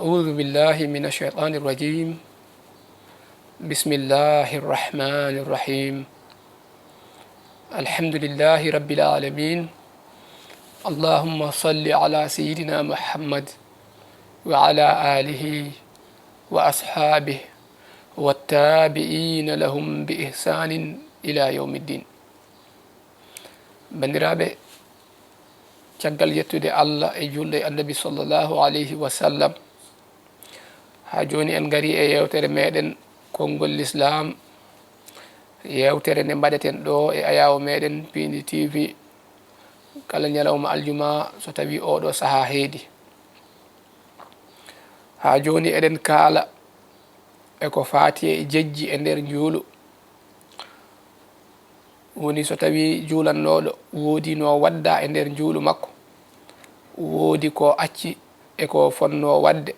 أعوذ بالله من الشيطان الرجيم بسم الله الرحمن الرحيم الحمد لله رب العالمين اللهم صل على سيدنا محمد وعلى آله وأصحابه والتابعين لهم بإحسان إلى يوم الدين بنرابي caggal yettude Allah e julde annabi sallallahu alayhi wa sallam ha joni en gari e yewtere meɗen konngol l'islam yewtere nde mbaɗeten ɗo e ayawo meɗen Pindi TV kala ñalawma aljuma so tawi oɗo saaha heedi ha joni eɗen kaala e ko fati e jejji e nder juulu woni so tawi juulannoɗo woodi no wadda e nder juulu makko woodi ko acci e ko fonno wadde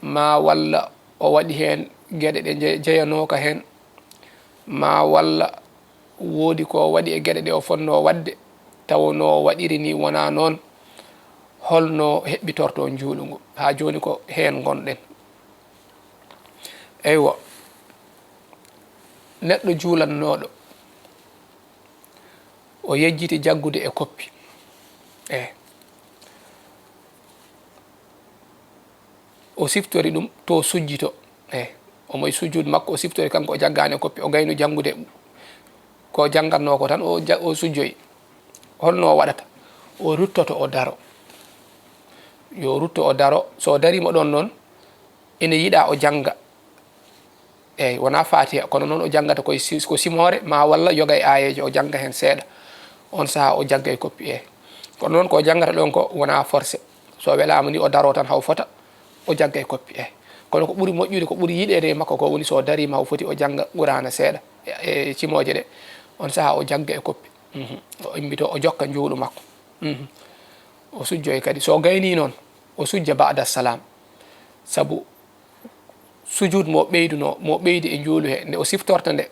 ma walla o waɗi hen gueɗe ɗe jeyanoka hen ma walla woodi ko waɗi e gueɗe ɗe o fonno wadde taw no waɗiri ni wona noon holno heɓɓitorto juulu ngu ha joni ko hen gonɗen eywa neɗɗo juulannoɗo o yejjiti jaggude e koppi o siftori ɗum to sujjito omoye sujjude makko o siftori kanko o jaggani e koppi o gayno janggude ko janggatno ko tan o sujjoyi holno waɗata o ruttoto o daro yo rutto o daro so darima ɗon noon ene yiiɗa o jangga eyyi wona fatiha kono noon o janggata ko simore ma walla yoga e ayeje o jangga hen seeɗa on saaha o jagga e koppi kono noon ko janggata ɗon ko wona forcé so welama ni o daro tan haw fota o jagga e koppi kono ko ɓuuri moƴƴude ko ɓuuri yiɗede e makko ko woni so darima haw foti o jangga qur'ana seeɗa e cimoje ɗe on saaha o jagga e koppi o imbito o jokka juulu makko o sujjoy kadi so gayni noon o sujja ba'da salam saabu sujud mo ɓeyduno mo ɓeydi e juulu he nde o siftorta nde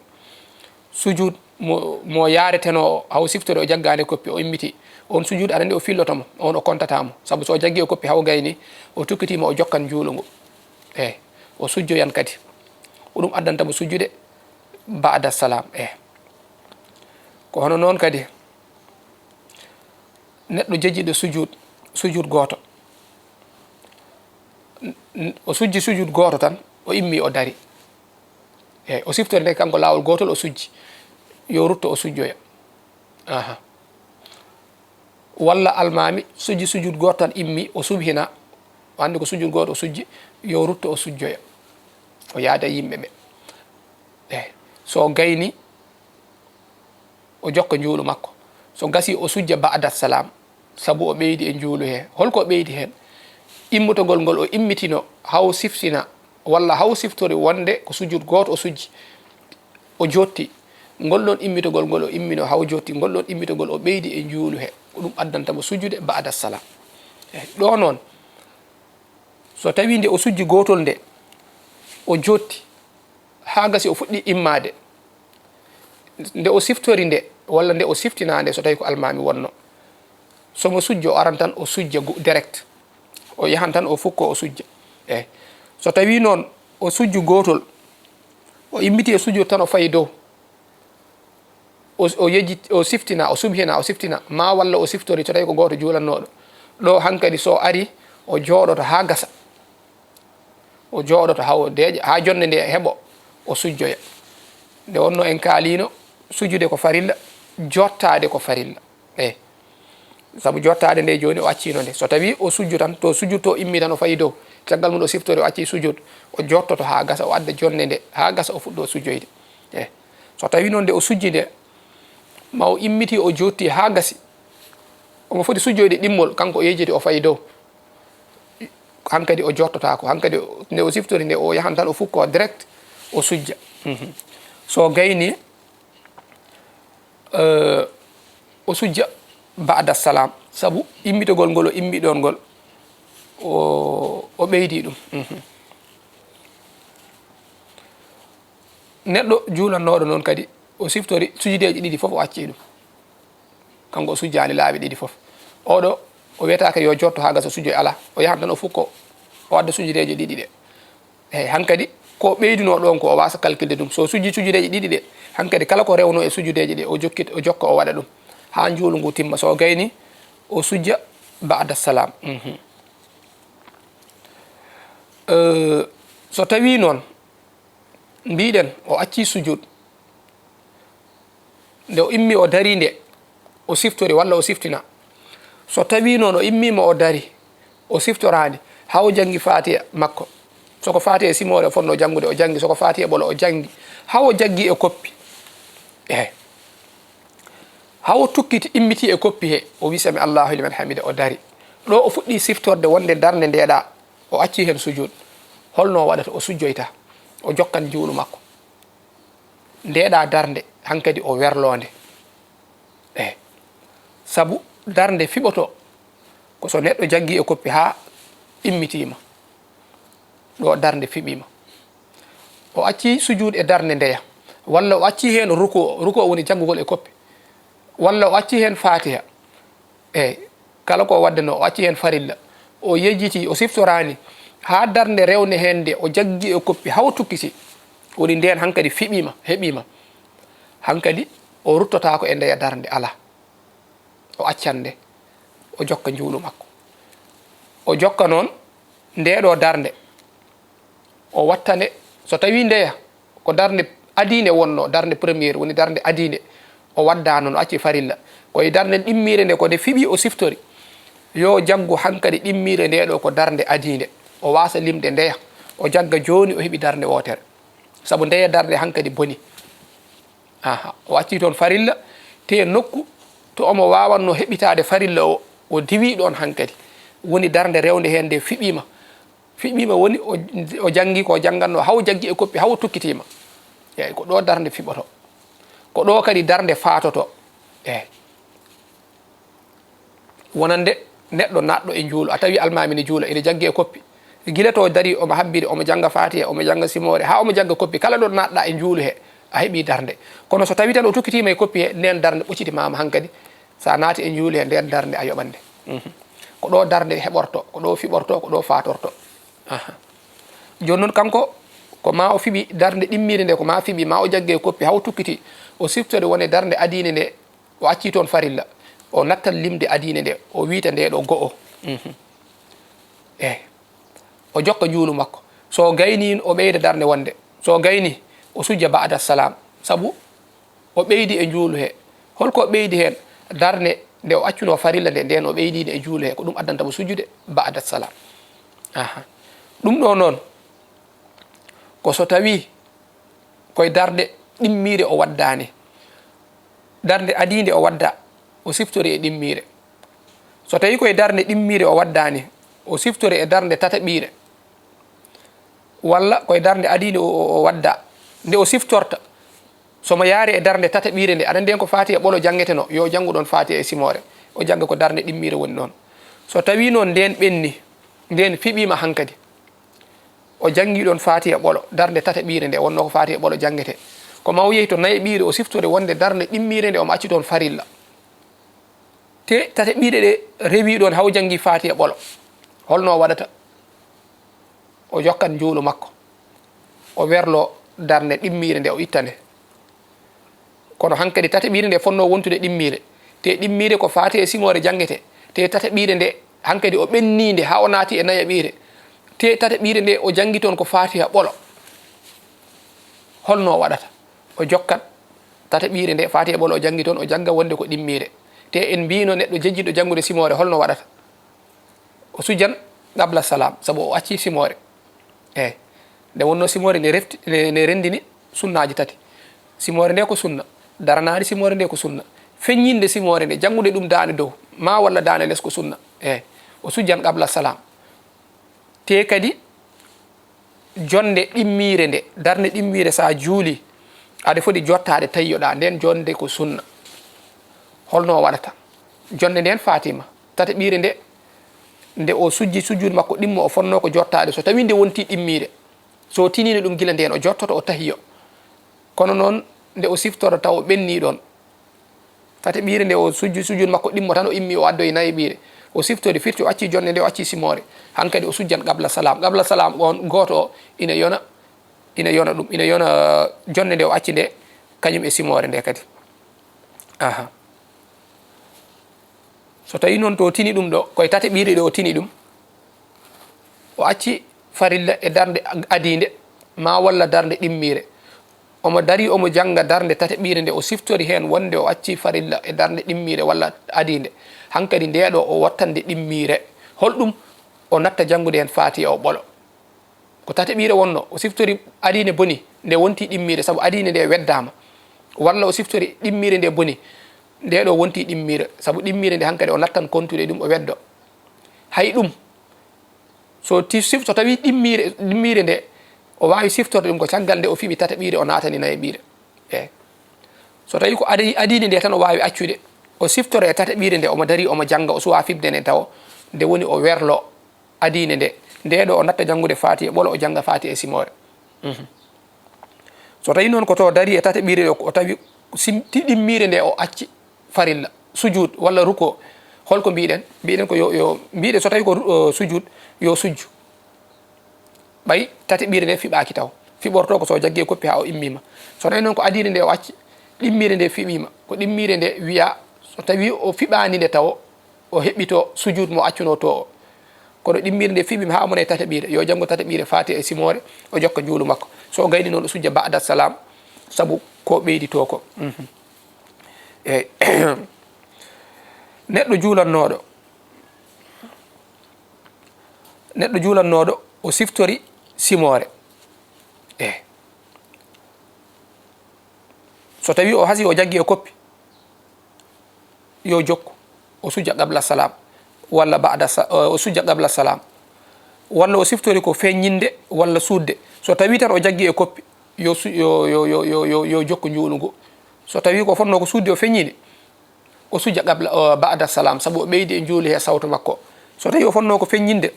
sujud mo yareteno haw siftore o jaggani koppi o immiti on sujud aɗa nde o fillotomo on o kontatamo saabu so jaggi o koppi haw gayni o tukkitima o jokkan juulu ngu o sujjoyan kadi ko ɗum addantamo sujjude ba'da salam ko hono noon kadi neɗɗo jejjiɗo sujud goto o sujji sujud goto tan o immi o dari o siftore nde kanko lawol gotol o sujji yo rutto o sujjoya walla almami sujji sujud goto tan immi o subhina andi ko sujud goto o sujji yo rutto o sujjoya o yaada yimɓeɓe so gayni o jokka juulu makko so gasi o sujja ba'da salam saabu o ɓeydi e juulu he holko o ɓeydi hen immutogol ngol o immitino haw siftina walla haw siftori wonde ko sujud goto o sujji o jotti ngol ɗon immitogol ngol o immino haw jotti ngol ɗon immitogol o ɓeydi e juulu he ko ɗum addantamo sujjude ba'da salam ɗo noon so tawi nde o sujji gotol nde o jotti ha gasi o fuɗɗi immade nde o siftori nde walla nde o siftinande so tawi ko almami wonno somo sujjo o aran tan o sujja direct o yahan tan o fukko o sujja so tawi noon o sujju gotol o immiti e sujjud tan o fayi dow o yejji o siftina o subhina o siftina ma walla o siftori so tawi ko goto juulannoɗo ɗo hankkadi so ari o jooɗoto ha gasa o jooɗoto haw deeƴa ha jonde nde heeɓo o sujjoya nde wonno en kaalino sujjude ko farilla jottade ko farilla saabu jottade nde joni o accino nde so tawi o sujju tan to sujjud to immi tan o fayi dow caggal mum o siftori o acci sujud o jottoto ha gasa o adda jonde nde ha gasa o fuɗɗo sujjoyde so tawi noon nde o sujji nde ma o immiti o jotti ha gasi omo foti sujjoyde ɗimmol kanko o yejjiti o fayi dow hankadi o jottotako hankadi nde o siftori nde o yahan tan o fukko direct o sujja so gayni o sujja ba'da salam saabu immitogol ngol o immi ɗon ngol o ɓeydi ɗum neɗɗo juulannoɗo noon kadi o siftori sujudeji ɗiɗi foof o acci ɗum kanko o sujjani laaɓi ɗiɗi foof oɗo o wiyetake yo jotto ha gasa sujjoy ala o yahan tan o fukko o wadda sujudeje ɗiɗi ɗe eyyi hankadi ko ɓeyduno ɗon ko o wasa calculde ɗum so sujji sujudeje ɗiɗi ɗe hankadi kala ko rewno e sujudeje ɗe o jokka o waɗa ɗum ha juulu ngu timma so gayni o sujja ba'da salam so tawi noon mbiɗen o acci sujud nde o immi o dari nde o siftori walla o siftina so tawi noon o immima o dari o siftorani ha o jangi fatiha makko soko fatiha simore o fonno jangude o jangi soko fatiha ɓolo o jangi ha o jaggi e koppi eyyi ha o tukkiti immiti e koppi he o wi sami allahu liman hamida o dari ɗo o fuɗɗi siftorde wonde darde ndeɗa o acci hen sujud holno waɗata o sujjoyta o jokkan juulu makko ndeɗa darde hankadi o werlonde eyyi saabu darde fiɓoto ko so neɗɗo jaggi e koppi ha immitima ɗo darde fiɓima o acci sujud e darde ndeya walla o acci hen ruku o woni janggugol e koppi walla o acci hen fatiha eyyi kala ko waddano o acci hen farilla o yejjiti o siftorani ha darde rewne hen nde o jaggi e koppi haw tukkiti woni nden hankadi fiɓima heɓima hankadi o ruttotako e ndeya darde ala o accande o jokka juulu makko o jokka noon ndeɗo darde o wattane so tawi ndeya ko darde adinde wonno darde premiére woni darde adinde o wadda noon o acci farilla koye darde ɗimmire nde ko nde fiɓi o siftori yo jaggu hankadi ɗimmire ndeɗo ko darde adinde o wasa limde ndeya o jagga joni o heeɓi darde wotere saabu ndeya darde hankadi boni o acci toon farilla te nokku to omo wawanno heɓitade farilla o diwi ɗon hankadi woni darde rewde hen nde fiɓima woni o jangi ko jangganno haw jaggi e koppi haw tukkitima eyyi ko ɗo darde fiɓoto ko ɗo kadi darde fatoto eyyi wonande neɗɗo naɗɗo e juulo a tawi almami ne juula ene jaggi e koppi guila to dari omo habbiri omo janga fatiha omo janga simore ha omo janga koppi kala ɗo naɗɗa e juulu he a heeɓi darde kono so tawi tan o tukkitima e koppi he nden darde ɓocitimama hankadi sa naati e juuli he nden darde a yoɓande ko ɗo darde heɓorto ko ɗo fiɓorto ko ɗo fatorto joni noon kanko ko ma o fiɓi darde ɗimmire nde ko ma fiɓi ma o jagge koppi haw tukkiti o siftode wone darde adine nde o acci toon farilla o nattan limde adine nde o wiita nde ɗo go'o eyyi o jokka juulu makko so gayni o ɓeyda darde wonde so gayni o sujja ba'da salam saabu o ɓeydi e juulu he holko ɓeydi hen darde nde o accuno farilla nde nden o ɓeydide e juulu he ko ɗum addantamo sujjude ba'da salam ɗum ɗo noon ko so tawi koye darde ɗimmire o waddani darde adinde o wadda o siftori e ɗimmire so tawi koye darde ɗimmire o waddani o siftori e darde tataɓire walla koye darde adinde o wadda nde o siftorta somo yaari e darde tataɓire nde aɗa nden ko fatiha ɓolo jangeteno yo jannguɗon fatiha e simore o jangga ko darde ɗimmire woni noon so tawi noon nden ɓenni nden fiɓima hankadi o jangiɗon fatiha ɓolo darde tataɓire nde wonno ko fatiha ɓolo jangete ko maw yehi to nayi ɓiire o siftode wonde darde ɗimmire nde omo acci toon farilla te tataɓire ɗe rewi ɗon haw jangi fatiha ɓolo holno waɗata o jokkan juulu makko o werlo darde ɗimmire nde o ittane kono hankadi tataɓire nde fonno wontude ɗimmire te ɗimmire ko fatiha e simore jangete te tataɓire nde hankadi o ɓennide ha o naati e nayaɓire te tataɓire nde o jangi toon ko fatiha ɓolo holno waɗata o jokkat tataɓire nde fatiha ɓolo o jangi toon o jangga wonde ko ɗimmire te en mbino neɗɗo jejjiɗo jangude simore holno waɗata o sujan qabla salam saabu o acci simore eyyi nde wonno simore ne rendini sunnaji tati simore nde ko sunna daranade simore nde ko sunna feññinde simore nde jangude ɗum dane dow ma walla dane less ko sunna eyyi o sujjan qabla salam te kadi jonde ɗimmire nde darde ɗimmire sa juuli aɗa foti jottade tayyoɗa nden jonde ko sunna holno waɗata jonde nden fatima tataɓire nde nde o sujji sujjude makko ɗimmo o fonno ko jottade so tawi nde wonti ɗimmire so tinino ɗum gila nden o jottoto o tahiyo kono noon nde o siftoro taw o ɓenni ɗon tataɓire nde o sujji sujjude makko ɗimmo tan o immi o addoye nayi ɓire o siftori firti o acci jonde nde o acci simore hankadi o sujjan qabla salam on goto o ina yona ɗum ina yona jonde nde o acci nde kañum e simore nde kadi aha so tawi noon to tini ɗum ɗo koye tate ɓiiri ɗe o tini ɗum o acci farilla e darde adinde ma walla darde ɗimmire omo dari omo janga darde tate ɓiire nde o siftori hen wonde o acci farilla e darde ɗimmire walla adinde hankkadi ndeɗo o wattande ɗimmire holɗum o natta jangude hen fatiha o ɓolo ko tate ɓiire wonno o siftori adine boni nde wonti ɗimmire saabu adine nde weddama walla o siftori ɗimmire nde boni ndeɗo wonti ɗimmire saabu ɗimmire nde hankkadi o nattan kontude ɗum o weddo hay ɗum so tawi ɗimmire nde o wawi siftorde ɗum ko caggal nde o fiɓi tata ɓiire o natani nayi ɓiire eyyi so tawi ko adine nde tan o wawi accude o siftore e tata ɓiire nde omo dari omo jangga o suwa fibde nde taw nde woni o werlo adine nde ndeɗo o natta jangude fati e ɓolo o jangga fati e simore so tawi noon ko to dari e tata ɓiire o tawi ɗimmire nde o acci farilla sujud walla ruko holko mbiɗen ko yo mbiɗen so tawi ko sujud yo sujju ɓay tati ɓiire nde fiɓaki taw fiɓorto ko so jaggue koppi ha o immima so tawi noon ko adine nde o acci ɗimmire nde fiɓima ko ɗimmire nde wiya so tawi o fiɓani nde taw o heɓɓito sujud mo accuno to o kono ɗimmire nde fiɓima ha omona e tata ɓiire yo janggo tata ɓiire fati e simore o jokka juulu makko so gayni noon o sujja ba'da salam saabu ko ɓeydi to ko eyyi neɗɗo juulannoɗo o siftori simore eyyi so tawi o hasi o jaggi e koppi yo jokku o sujja qabla salam walla o sujja qabla salam walla o siftori ko feññinde walla suudde so tawi tan o jaggi e koppi yo jokku juulugu so tawi ko fonno ko suudde o feññini o sujja qabla ba'da salam saabu o ɓeydi e juuli he sawto makko so tawi o fonno ko feññinde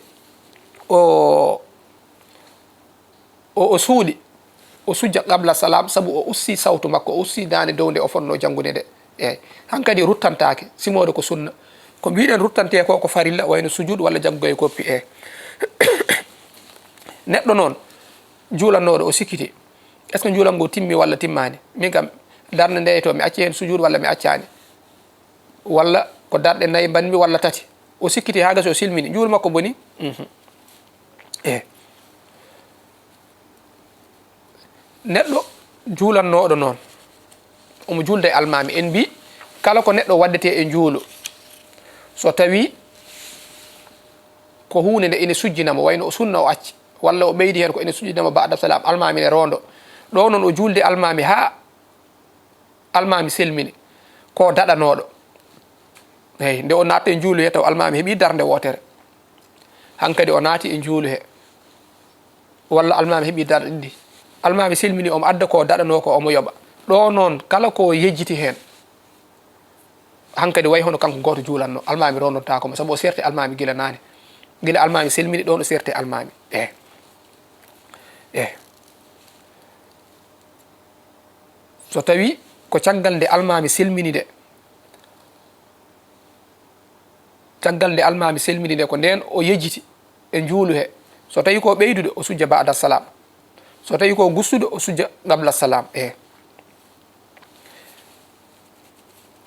o suuɗi o sujja qabla salam saabu o ussi sawtu makko o ussi dande dow nde o fonno janggude nde eyyi hankkadi ruttantake simode ko sunna ko mbiɗen ruttante ko farilla wayno sujud walla jaggoye koppi e neɗɗo noon juulannoɗo o sikkiti est ce que juulan ngo timmi walla timmani min kam darde nde to mi acci hen sujud walla mi accani walla ko darɗe nayyi mbanmi walla tati o sikkiti ha gasi o silmini juul makko boni eyyi neɗɗo juulannoɗo noon omo julda e almami en mbi kala ko neɗɗo waddete e juulu so tawi ko hunde nde ene sujjinamo wayno o sunna o acci walla o ɓeydi hen ko ene sujjinamo ba'da salam almami ne rondo ɗo noon o julde almami ha almami selmini ko daɗanoɗo eyyi nde o natta e juulu he taw almami heeɓi darde wotere hankkadi o naati e juulu he walla almami heeɓi darɗe ɗiɗi almami selmini omo adda ko daɗano ko omo yoɓa ɗo noon kala ko yejjiti hen hankkadi way hono kanko goto juulanno almami rondotako mo saabu o serte almami guila nane guila almami selmini ɗon o serte almami so tawi ko caggal nde almami selmini nde caggal nde almami selmini nde ko nden o yejjiti e juulu he so tawi ko ɓeydude o sujja ba'da salam so tawi ko gussude o sujja qabla salam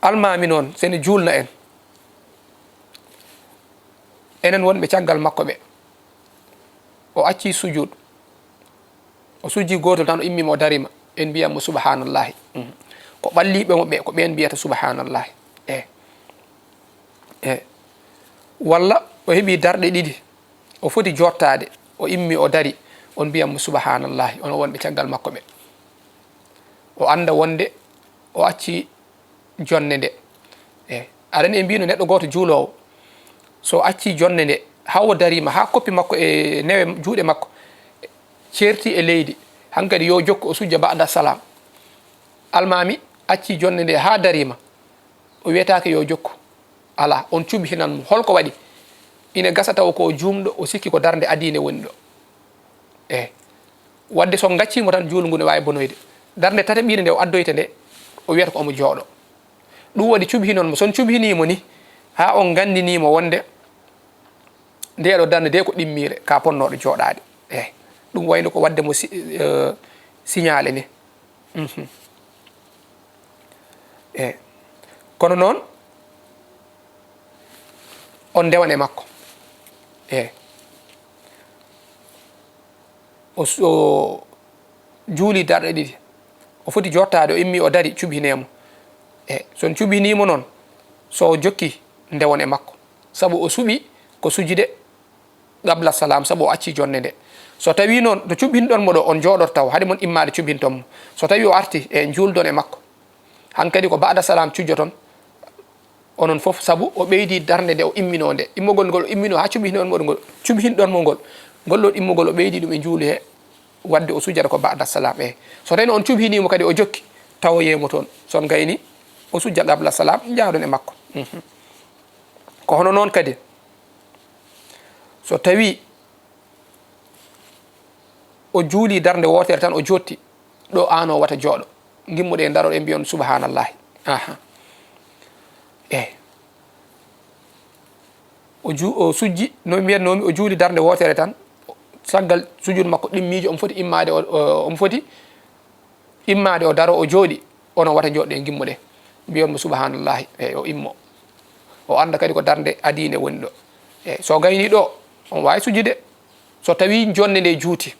almami noon sene juulna en enen wonɓe caggal makko ɓe o acci sujud o sujji gotol tan o immima o darima en mbiyatmo subhanallahi ko ɓalliɓe mo ɓe ko ɓen mbiyata subhanallahi walla o heeɓi darɗe ɗiɗi o foti jottade o immi o dari on mbiyatmo subhanallahi on wonɓe caggal makko ɓe o anda wonde o acci jonne nde aɗani e mbino neɗɗo goto juulowo so acci jonne nde ha o darima ha koppi makko e newe juuɗe makko certi e leydi hankkadi yo jokku o sujja ba'da salam almami acci jonne nde ha darima o wiyetake yo jokku ala on cuɓi hinanmo holko waɗi ina gasa taw ko jumɗo o sikki ko darde adine woni ɗo wadde so gaccimo tan juulngu ne wawi bonoyde darde tata ɓiire nde o addoyta nde o wiyata ko omo jooɗo ɗum waɗi cuɓhinonmo son cuɓhinimo ni ha on gandinimo wonde ndeɗo darde nde ko ɗimmire ka ponnoɗo joɗade eyyi ɗum wayno ko wadde mo signalé ni eyyi kono noon on ndewan e makko eyyi o juuli darɗe ɗiɗi o foti jottade o immi o dari cuɓinemo eyyi son cuɓinimo noon so jokki ndewon e makko saabu o suuɓi ko sujude qabla salam saabu o acci jonde nde so tawi noon to cuɓinɗon mo ɗo on jooɗot taw haade mon immade cuɓintonmo so tawi o arti e juuldon e makko hankkadi ko ba'da salam cujjoton onon foof saabu o ɓeydi darde nde o immino nde immogol ngol o immino ha cuɓinon mo ngol cuɓinɗon mo ngol gollol immogol o ɓeydi ɗum e juuli he wadde o sujjata ko ba'da salam eyyi so tawi on cuɓinimo kadi o jokki tawoyemo toon son gayni o sujja qabla salam jaaɗon e makko ko hono noon kadi so tawi o juuli darde wotere tan o jotti ɗo an o wata jooɗo gimmuɗe e daroɗe mbiyon subhanallahi eyyi o sujji no mbiyatnomi o juuli darde wotere tan caggal sujude makko ɗimmijo omo foti immade omo foti immade o daro o jooɗi onon wata jooɗɗe gimmuɗe mbiyonmo subhanallahi eyyi o immo o anda kadi ko darde adine woni ɗo eyyi so gayni ɗo on wawi sujjude so tawi jonde nde juuti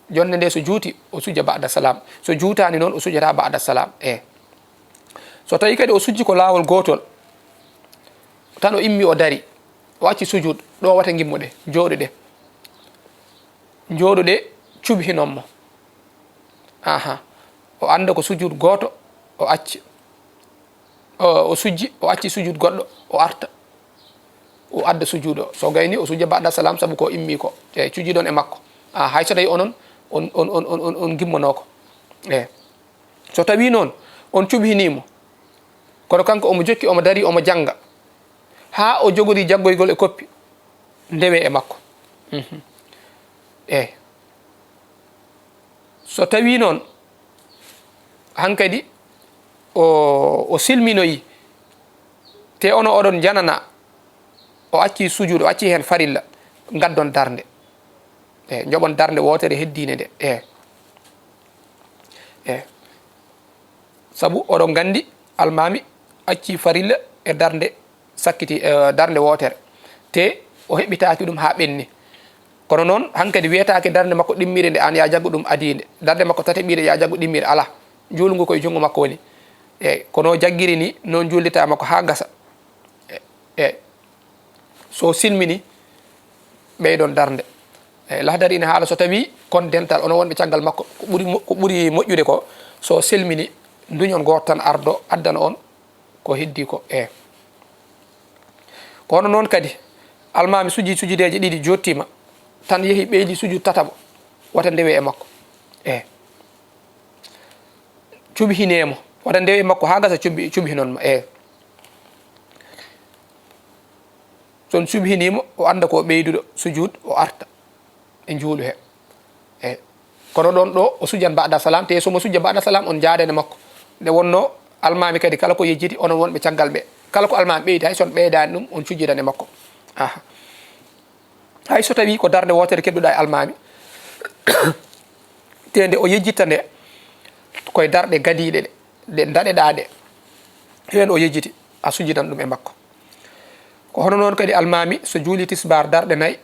jonde nde so juuti o sujja ba'da salam so juutani noon o sujjata ba'da salam eyyi so tawi kadi o sujji ko lawol gotol tan o immi o dari o acci sujud ɗo wata gimmuɗe jooɗuɗe cuɓhinonmo o anda ko sujud goto o acci o sujji o acci sujud goɗɗo o arta o adda sujud o so gayni o sujja ba'da salam saabu ko immi ko eyyi cujiɗon e makko hay so tawi onon on gimmanoko eyyi so tawi noon on cuɓhinimo kono kanko omo jokki omo dari omo jangga ha o jogori jaggoygol e koppi ndewe e makko eyyi so tawi noon hankkadi o silminoyi te ono oɗon janana o acci sujude o acci hen farilla gaddon darde eyyi joɓon darde wotere heddine nde eyyi saabu oɗon gandi almami acci farilla e darde sakkiti darde wotere te o heɓitaki ɗum ha ɓenni kono noon hankkadi wiyetake darde makko ɗimmire nde an ya jaggu ɗum adide darde makko tateɓire ya jaggu ɗimmire ala juulngu koye junggo makko woni eyyi kono jagguiri ni noon jullita makko ha gasa eyyi so silmini ɓeydon darde eyyi lahdari ina haala so tawi kon dental ono wonɓe caggal makko ko ɓuuri moƴƴude ko so selmini duñon goto tan ardo addana on ko heddi ko eyyi kono noon kadi almami sujudeje ɗiɗi jottima tan yeehi ɓeydi sujud tataɓo wata ndewe e makko eyyi cuɓhinemo wata ndewe e makko ha gasa cuɓhinonmo eyyi son cuɓhinimo o anda ko ɓeyduɗo sujud o arta e juulu he eyyi kono ɗon ɗo o sujjan ba'da salam te somo sujja ba'da salam on jaadene makko nde wonno almami kadi kala ko yejjiti onon wonɓe caggal ɓe kala ko almami ɓeydi hay son ɓeydani ɗum on cujjidane makko hay so tawi ko darde wotere kedduɗa e almami te nde o yejjitta nde koye darɗe gadiɗe ɗe daɗeɗa ɗe hen o yejjiti a sujjidan ɗum e makko ko hono noon kadi almami so juuli tisbar darɗe nayyi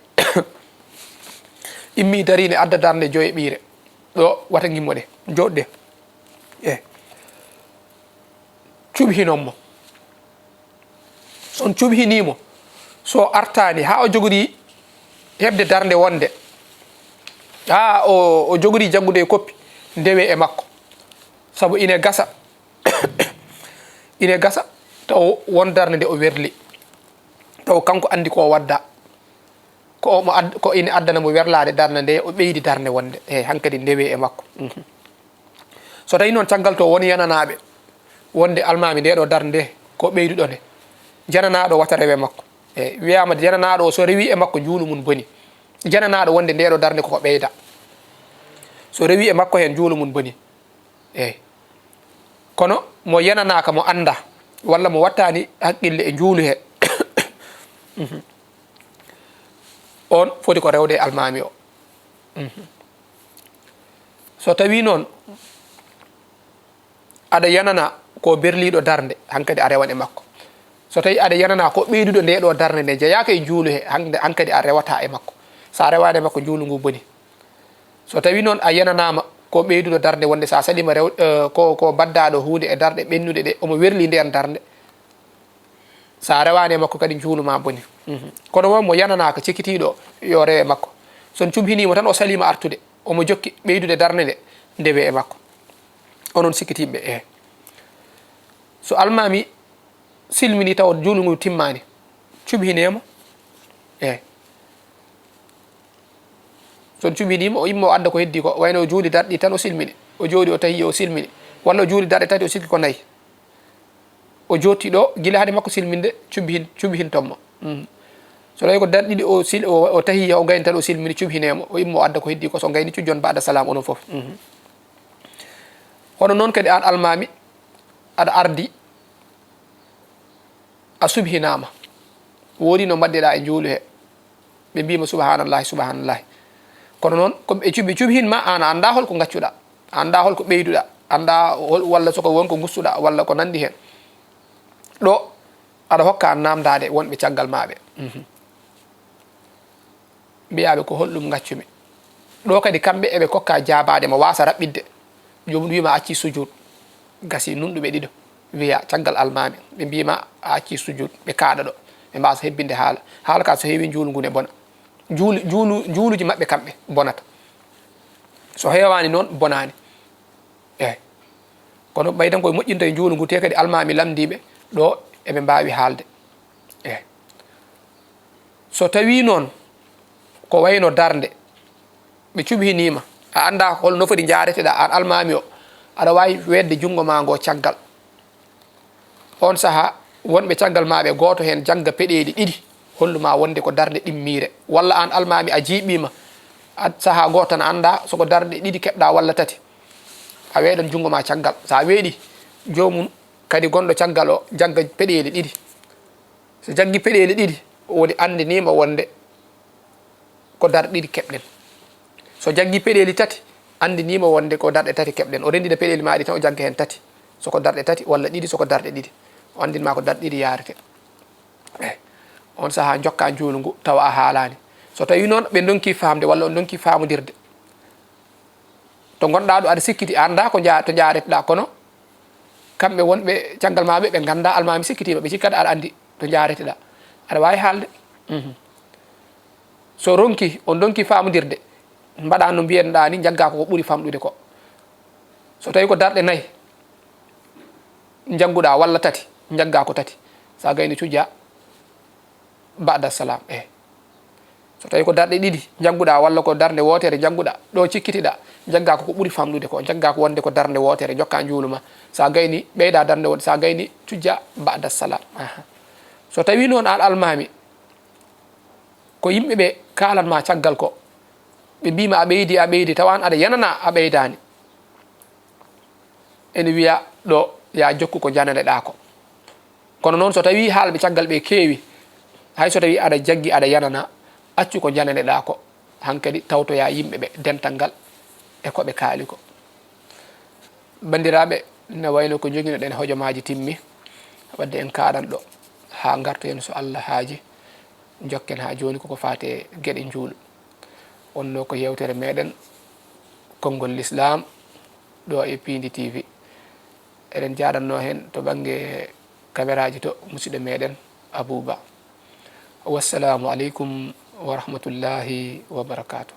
immi darine adda darde joye ɓiire ɗo wata gimmoɗe joɗɗe eyyi cuɓhinonmo son cuɓhinimo so artani ha o jogori hebde darde wonde ha o jogori jaggude e koppi ndewe e makko saabu ine gasa ine gasa taw won darde nde o werli taw kanko andi ko wadda ko ine addana mo werlade darde nde o ɓeydi darde wonde eyyi hankkadi ndewe e makko so tawi noon caggal to woni yananaɓe wonde almami ndeɗo darde nde ko ɓeyduɗo nde jananaɗo wata rewe makko eyyi wiyama jananaɗo o so rewi e makko juulu mum boni jananaɗo wonde ndeɗo darde koko ɓeyda so rewi e makko hen juulu mum boni eyyi kono mo yananaka mo anda walla mo wattani haqqille e juulu he on foti ko rewde almami o so tawi non ada yanana ko berlido darnde hankadi a rewan e makko so tawi ada yanana ko ɓeyduɗo nde ɗo darnde nde jeyaka e juulu he hankadi a rewata e makko sa rewani e makko juulu ngu boni so tawi noon a yananama ko ɓeyduɗo darnde wonde sa salima rew ko baddaɗo hunde e darɗe ɓennude ɗe omo werli nden darnde sa rewani e makko kadi juuluma boni kono won mo yananaka cikkitiɗo yo rewe makko son cumhinimo tan o salima artude omo jokki ɓeydude darnde nde ndewe e makko onon sikkitiɓe so almami silmini taw juulu ngu timmani cumhinemo son cuminima o immo o adda ko heddi ko wayno o juuli darɗi tan o silmini o jooɗi o tahi o silmini walla o juuli darɗe tati o sikki ko nayyi o jotti ɗo guila haade makko silminde cumhintommo so tawi ko darɗiɗi o tahi o gayni tan o silmini cumhinemo o immo o adda ko heddi ko so gayni cujjon ba'da salam onon foof hono noon kadi an almami aɗa ardi a subhinama woodi no mbaddeɗa e juulu he ɓe mbima subhanallahi subhanallahi kono noon koɓe cuɓhinma an a anda holko gaccuɗa anda holko ɓeyduɗa anda walla soko wonko gussuɗa walla ko nandi hen ɗo aɗa hokka namdade wonɓe caggal maɓe mbiyaɓe ko holɗum gaccumi ɗo kadi kamɓe eɓe kokka jabade mo wasa raɓɓidde jomum wima acci sujud gasi nunɗuɓe ɗiɗo wiya caggal almami ɓe mbima a acci sujud ɓe kaaɗa ɗo ɓe mbasa hebbinde haala ka so heewi juulu ngu ne bona juuluji mabɓe kamɓe bonata so heewani noon bonani kono ɓaydan koye moƴƴinta e juulu ngu te kadi almami lamdiɓe ɗo eɓe mbawi haalde so tawi noon ko wayno darde ɓe cuɓhinima a anda holno foti jareteɗa an almami o aɗa wawi wedde junggo ma ngo caggal on saaha wonɓe caggal maɓe goto hen jagga peɗeli ɗiɗi holluma wonde ko darde ɗimmire walla an almami a jiiɓima saaha goto tan anda soko darde ɗiɗi keɓɗa walla tati a weeɗan junggo ma caggal sa weeɗi jomum kadi gonɗo caggal o jagga peɗeli ɗiɗi so jaggi peɗeli ɗiɗi woni andinima wonde ko darɗe ɗiɗi keɓɗen so jaggi peɗeli tati andinima wonde ko darɗe tati keɓɗen o rendina peɗeli maɗi tan o jagga hen tati soko darɗe tati walla ɗiɗi soko darɗe ɗiɗi o andinma ko darɗe ɗiɗi yarete on saaha jokka juulu ngu tawa a haalani so tawi noon ɓe donki famde walla on donki famodirde to gonɗa ɗo aɗa sikkiti anda ko to jareteɗa kono kamɓe wonɓe caggal maɓe ɓe ganda almami sikkitima ɓe cikkata aɗa andi to jareteɗa aɗa wawi haalde so ronki on donki famodirde mbaɗa no mbiyenɗa ni jagga ko ɓuuri famɗude ko so tawi ko darɗe nayyi jagguɗa walla tati jagga ko tati sa gayni cujja ba'da salam so tawi ko darɗe ɗiɗi jagguɗa walla ko darde wotere jagguɗa ɗo cikkitiɗa jagga ko ɓuuri famɗude ko jagga ko wonde ko darde wotere jokka juuluma sa gayni ɓeyda darde wonde sa gayni cujja ba'da salam so tawi noon an almami ko yimɓeɓe kalanma caggal ko ɓe mbima a ɓeydi tawan aɗa yanana a ɓeydani ene wiya ɗo ya jokku ko jananeɗa ko kono noon so tawi haalɓe caggal ɓe keewi hay so tawi aɗa jaggi aɗa yanana accu ko jananeɗa ko hankkadi tawtoya yimɓeɓe dental ngal e koɓe kaali ko bandiraɓe ne wayno ko joguinoɗen hojomaji timmi wadde en kaɗan ɗo ha gartoyen so Allah haaji jokken ha joni koko fate gueɗe juulu wonno ko yewtere meɗen konngol l'islam ɗo e Pindi TV eɗen jaɗanno hen to banggue caméraji to musidɗo meɗen Abouba wassalamu aleykum wa rahmatullahi wa barakatuh